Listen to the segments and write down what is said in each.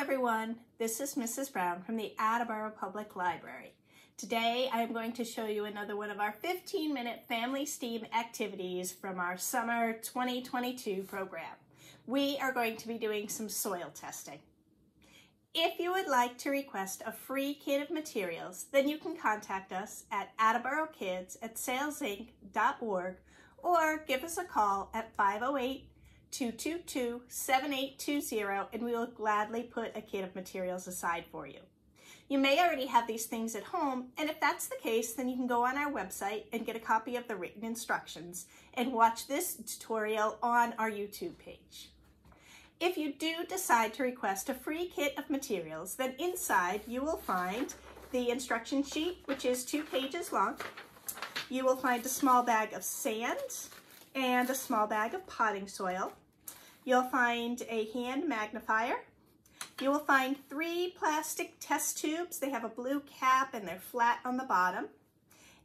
everyone, this is Mrs. Brown from the Attleboro Public Library. Today I am going to show you another one of our 15-minute family STEAM activities from our summer 2022 program. We are going to be doing some soil testing. If you would like to request a free kit of materials, then you can contact us at attleborokids@salesinc.org or give us a call at 508-222-7820 and we will gladly put a kit of materials aside for you. You may already have these things at home, and if that's the case, then you can go on our website and get a copy of the written instructions and watch this tutorial on our YouTube page. If you do decide to request a free kit of materials, then inside you will find the instruction sheet, which is 2 pages long. You will find a small bag of sand and a small bag of potting soil. You'll find a hand magnifier. You will find 3 plastic test tubes. They have a blue cap and they're flat on the bottom.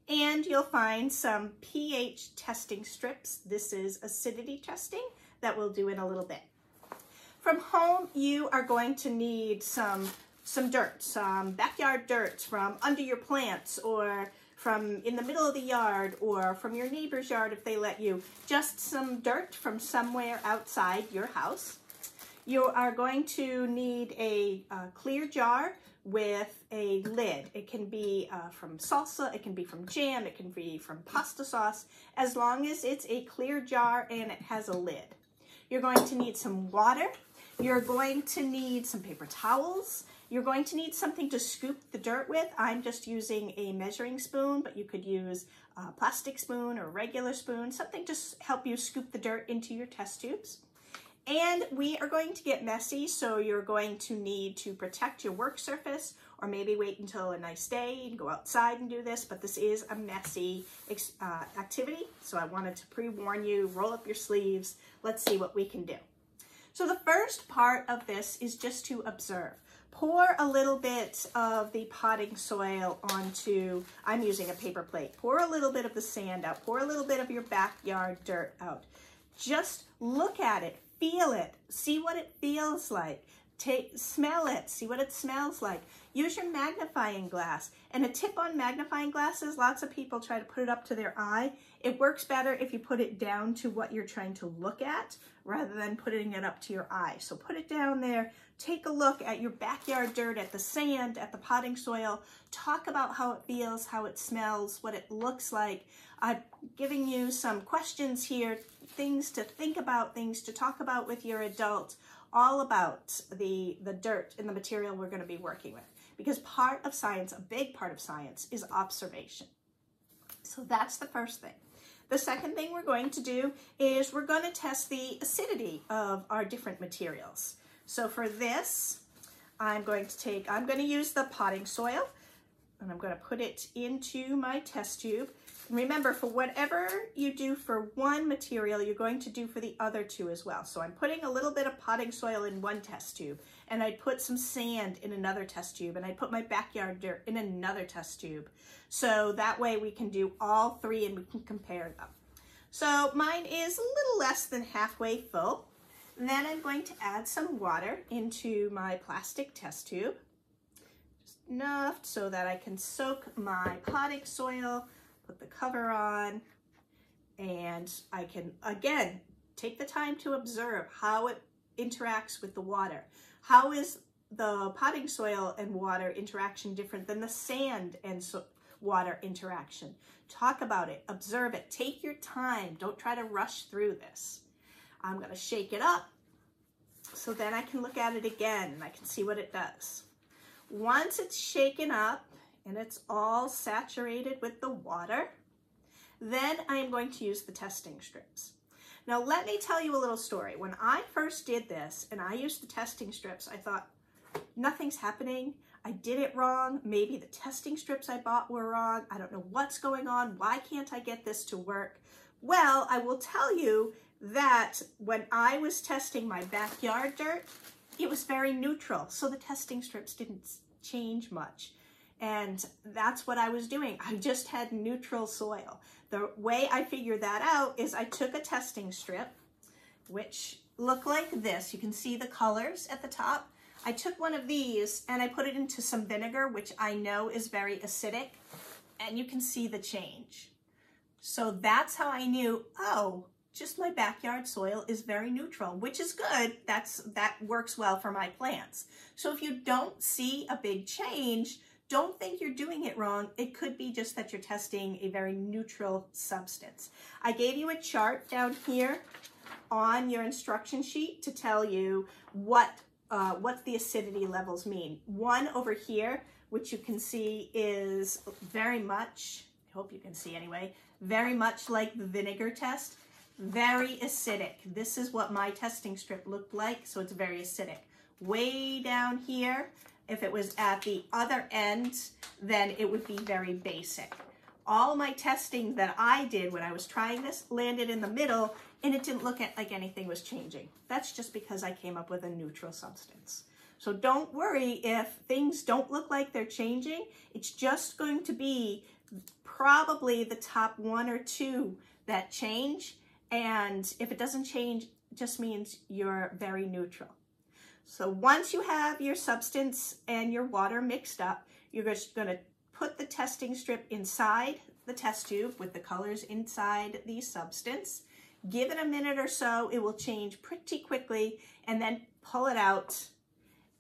And you'll find some pH testing strips. This is acidity testing that we'll do in a little bit. From home, you are going to need some dirt, some backyard dirt from under your plants or from in the middle of the yard or from your neighbor's yard if they let you. Just some dirt from somewhere outside your house. You are going to need a clear jar with a lid. It can be from salsa, it can be from jam, it can be from pasta sauce, as long as it's a clear jar and it has a lid. You're going to need some water. You're going to need some paper towels. You're going to need something to scoop the dirt with. I'm just using a measuring spoon, but you could use a plastic spoon or a regular spoon, something to help you scoop the dirt into your test tubes. And we are going to get messy, so you're going to need to protect your work surface, or maybe wait until a nice day and go outside and do this, but this is a messy activity, so I wanted to pre-warn you. Roll up your sleeves. Let's see what we can do. So the first part of this is just to observe. Pour a little bit of the potting soil onto, I'm using a paper plate. Pour a little bit of the sand out. Pour a little bit of your backyard dirt out. Just look at it, feel it, see what it feels like. Smell it, see what it smells like. Use your magnifying glass. And a tip on magnifying glasses, lots of people try to put it up to their eye. It works better if you put it down to what you're trying to look at rather than putting it up to your eye. So put it down there, take a look at your backyard dirt, at the sand, at the potting soil. Talk about how it feels, how it smells, what it looks like. I'm giving you some questions here, things to think about, things to talk about with your adult, all about the dirt and the material we're going to be working with. Because part of science, a big part of science, is observation. So that's the first thing. The second thing we're going to do is we're going to test the acidity of our different materials. So for this, I'm going to use the potting soil, and I'm going to put it into my test tube. And remember, for whatever you do for one material, you're going to do for the other 2 as well. So I'm putting a little bit of potting soil in one test tube, and I put some sand in another test tube, and I put my backyard dirt in another test tube. So that way we can do all 3 and we can compare them. So mine is a little less than halfway full. Then I'm going to add some water into my plastic test tube, just enough so that I can soak my potting soil, put the cover on, and I can, again, take the time to observe how it interacts with the water. How is the potting soil and water interaction different than the sand and water interaction? Talk about it, observe it, take your time. Don't try to rush through this. I'm going to shake it up so then I can look at it again and I can see what it does. Once it's shaken up and it's all saturated with the water, then I'm going to use the testing strips. Now let me tell you a little story. When I first did this and I used the testing strips, I thought, nothing's happening. I did it wrong. Maybe the testing strips I bought were wrong. I don't know what's going on. Why can't I get this to work? Well, I will tell you that when I was testing my backyard dirt, it was very neutral. So the testing strips didn't change much. And that's what I was doing. I just had neutral soil. The way I figured that out is I took a testing strip, which look like this. You can see the colors at the top. I took one of these and I put it into some vinegar, which I know is very acidic, and you can see the change. So that's how I knew, oh, just my backyard soil is very neutral, which is good. That works well for my plants. So if you don't see a big change, don't think you're doing it wrong. It could be just that you're testing a very neutral substance. I gave you a chart down here on your instruction sheet to tell you what the acidity levels mean. One over here, which you can see is very much, I hope you can see anyway, very much like the vinegar test, very acidic. This is what my testing strip looked like, so it's very acidic. Way down here, if it was at the other end, then it would be very basic. All my testing that I did when I was trying this landed in the middle, and it didn't look like anything was changing. That's just because I came up with a neutral substance. So don't worry if things don't look like they're changing. It's just going to be probably the top 1 or 2 that change. And if it doesn't change, it just means you're very neutral. So once you have your substance and your water mixed up, you're just going to put the testing strip inside the test tube with the colors inside the substance. Give it a minute or so, it will change pretty quickly, and then pull it out,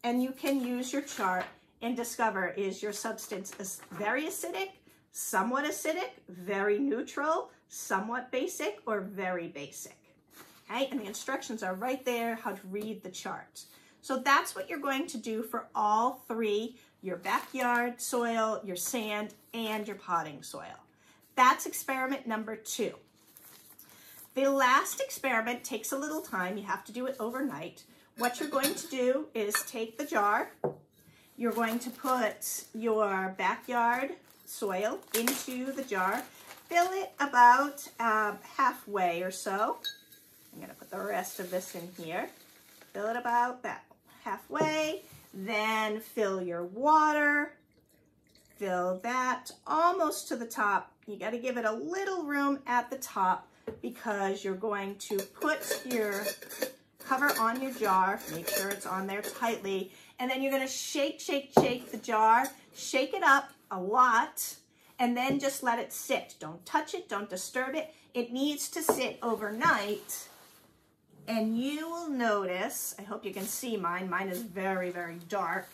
and you can use your chart and discover, is your substance very acidic, somewhat acidic, very neutral, somewhat basic, or very basic. Okay, and the instructions are right there how to read the chart. So that's what you're going to do for all 3, your backyard soil, your sand, and your potting soil. That's experiment number 2. The last experiment takes a little time. You have to do it overnight. What you're going to do is take the jar. You're going to put your backyard soil into the jar. Fill it about halfway or so. I'm going to put the rest of this in here. Fill it about that halfway. Then fill your water. Fill that almost to the top. You got to give it a little room at the top, because you're going to put your cover on your jar, make sure it's on there tightly, and then you're going to shake the jar, shake it up a lot, and then just let it sit. Don't touch it, don't disturb it. It needs to sit overnight, and you will notice, I hope you can see mine is very, very dark,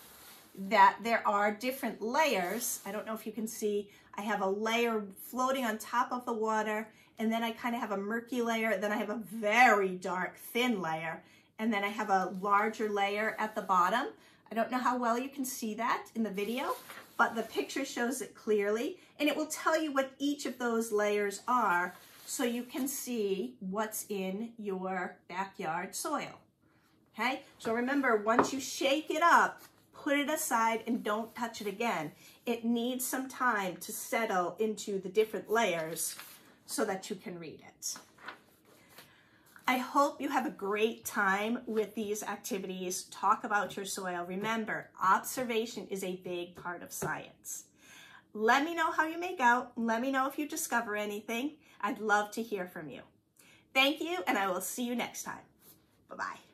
that there are different layers. I don't know if you can see, I have a layer floating on top of the water, and then I kind of have a murky layer, then I have a very dark, thin layer, and then I have a larger layer at the bottom. I don't know how well you can see that in the video, but the picture shows it clearly, and it will tell you what each of those layers are, so you can see what's in your backyard soil. Okay, so remember, once you shake it up, put it aside and don't touch it again. It needs some time to settle into the different layers so that you can read it. I hope you have a great time with these activities. Talk about your soil. Remember, observation is a big part of science. Let me know how you make out. Let me know if you discover anything. I'd love to hear from you. Thank you, and I will see you next time. Bye-bye.